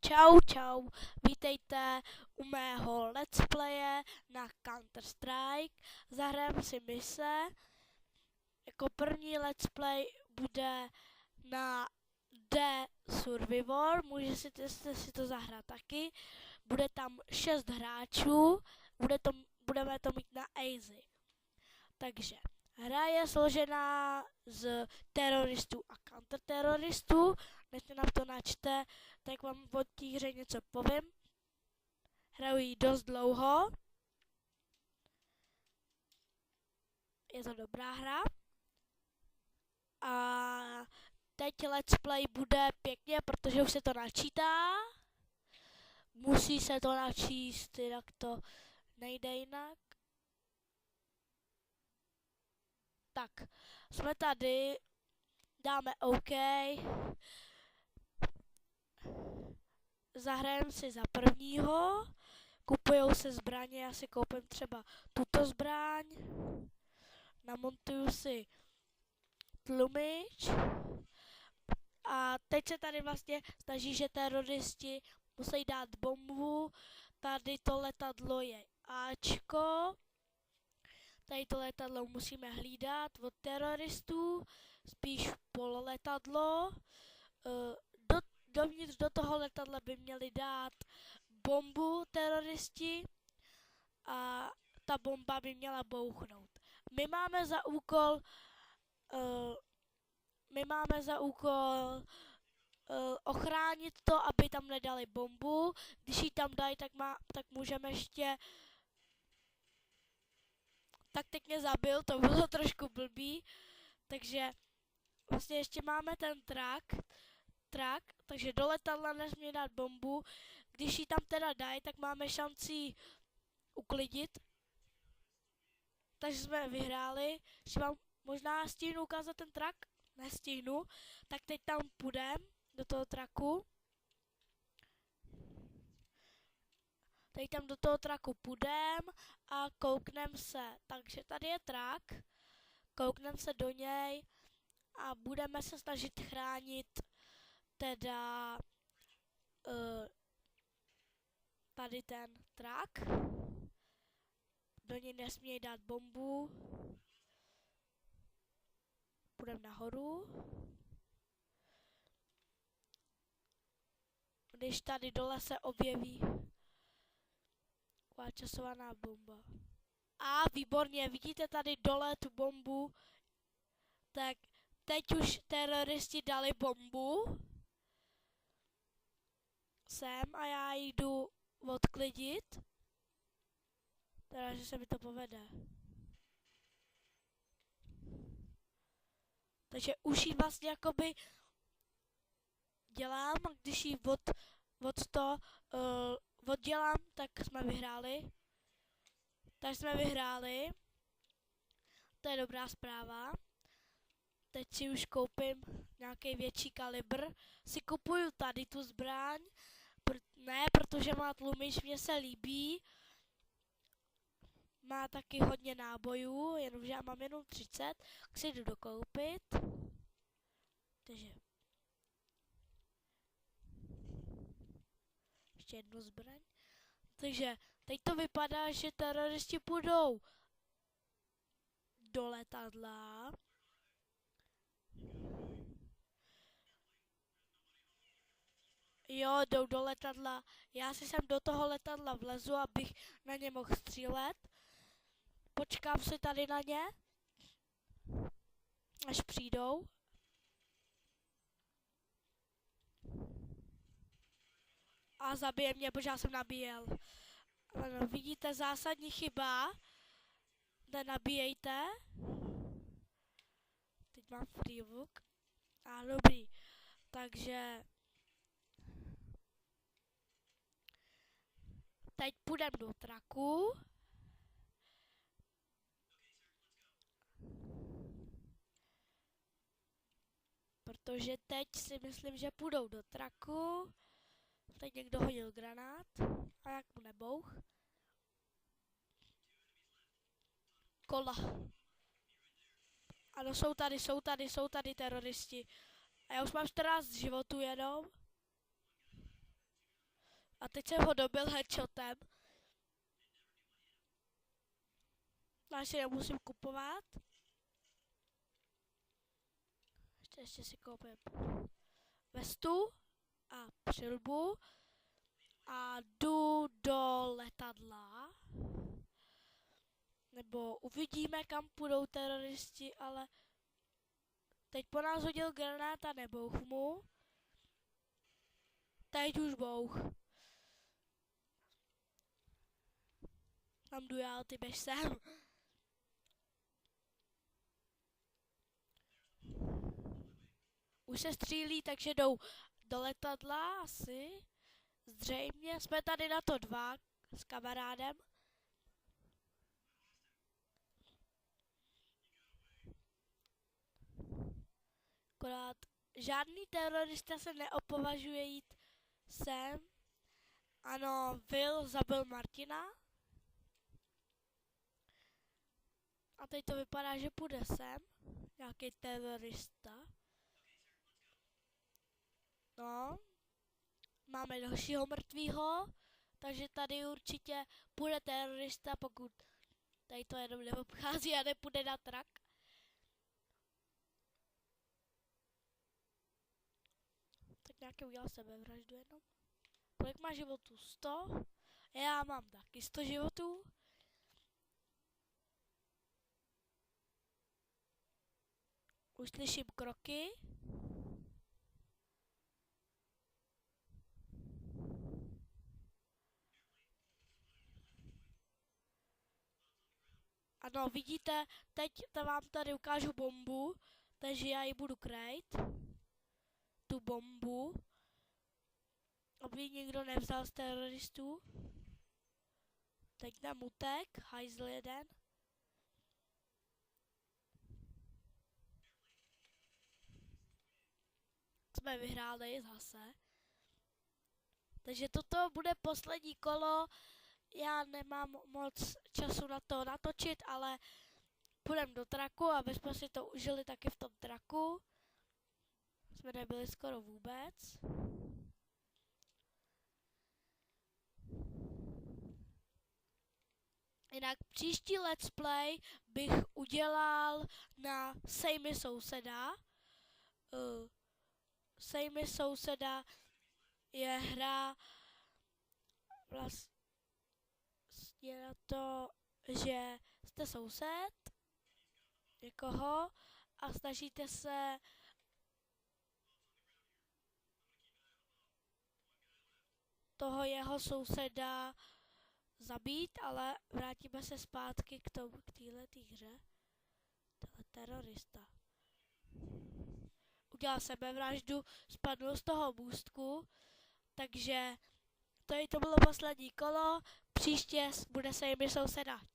Čau, čau, vítejte u mého let's playe na Counter-Strike. Zahrajeme si mise. Jako první let's play bude na The Survivor, můžete si to zahrát taky. Bude tam 6 hráčů, budeme to mít na easy. Takže hra je složená z teroristů a counterteroristů. Než nám to načte, tak vám o té hře něco povím. Hraju ji dost dlouho. Je to dobrá hra. A teď let's play bude pěkně, protože už se to načítá. Musí se to načíst, jinak to nejde jinak. Tak, jsme tady, dáme OK. Zahrajeme si za prvního. Kupujou se zbraně, já si koupím třeba tuto zbraň. Namontuju si tlumič. A teď se tady vlastně snaží, že teroristi musí dát bombu. Tady to letadlo je Ačko. Tady to letadlo musíme hlídat od teroristů. Spíš pololetadlo. Dovnitř do toho letadla by měli dát bombu teroristi a ta bomba by měla bouchnout. My máme za úkol ochránit to, aby tam nedali bombu. Když ji tam dají, tak můžeme ještě... Tak teď mě zabil, to bylo trošku blbý. Takže vlastně ještě máme ten trak, takže do letadla nesmí dát bombu. Když ji tam teda dají, tak máme šanci uklidit. Takže jsme vyhráli. Ještě vám možná stihnu ukázat ten trak? Nestihnu. Tak teď tam půjdem do toho traku. Teď tam do toho traku půjdem a kouknem se. Takže tady je trak. Kouknem se do něj a budeme se snažit chránit teda tady ten trak. Do něj nesmějí dát bombu. Půjdeme nahoru. Když tady dole se objeví taková časovaná bomba. A výborně, vidíte tady dole tu bombu. Tak teď už teroristi dali bombu. Sem a já jdu odklidit. Teda, že se mi to povede. Takže už ji vlastně jakoby dělám, a když ji oddělám, tak jsme vyhráli. Takže jsme vyhráli. To je dobrá zpráva. Teď si už koupím nějaký větší kalibr. Si kupuju tady tu zbraň. Ne, protože má tlumič, mně se líbí. Má taky hodně nábojů, jenomže já mám jenom 30, tak si jdu dokoupit. Takže ještě jednu zbraň. Takže teď to vypadá, že teroristi půjdou do letadla. Jo, jdou do letadla. Já si sem do toho letadla vlezu, abych na ně mohl střílet. Počkám si tady na ně, až přijdou. A zabije mě, protože já jsem nabíjel. Ano, vidíte, zásadní chyba. Nenabíjejte. Teď mám freebook. A dobrý. Takže teď půjdeme do traku. Protože teď si myslím, že půjdou do traku. Teď někdo hodil granát. A jak mu nebouch. Kola. Ano, jsou tady teroristi. A já už mám 14 životů jenom. A teď jsem ho dobil headshotem. Já si nemusím kupovat. Ještě si koupím vestu a přilbu a jdu do letadla. Nebo uvidíme, kam půjdou teroristi, ale teď po nás hodil granát a nebouch mu. Teď už bouch. Tam jdu já, ty běž sem. Už se střílí, takže jdou do letadla asi. Zřejmě jsme tady na to 2 s kamarádem. Akorát žádný terorista se neopovažuje jít sem. Ano, Will zabil Martina. A teď to vypadá, že půjde sem. Nějaký terorista. No. Máme dalšího mrtvýho. Takže tady určitě půjde terorista, pokud tady to jenom neobchází a nepůjde na trak. Tak nějaký udělal sebevraždu jenom. Kolik má životů? 100? Já mám taky 100 životů. Už slyším kroky. Ano, vidíte, teď vám tady ukážu bombu, takže já ji budu krejt. Tu bombu. Aby ji nikdo nevzal z teroristů. Teď nám utek, hajzl jeden. Jsme vyhráli zase. Takže toto bude poslední kolo. Já nemám moc času na to natočit, ale půjdeme do traku, aby jsme si to užili taky v tom traku. Jsme nebyli skoro vůbec. Jinak příští let's play bych udělal na Sejmi souseda. Sejmi souseda je hra vlastně na to, že jste soused někoho a snažíte se toho jeho souseda zabít, ale vrátíme se zpátky k této hře. Tohle terorista. Udělal sebevraždu, spadl z toho můstku, takže to bylo poslední kolo, příště bude Sejmi souseda.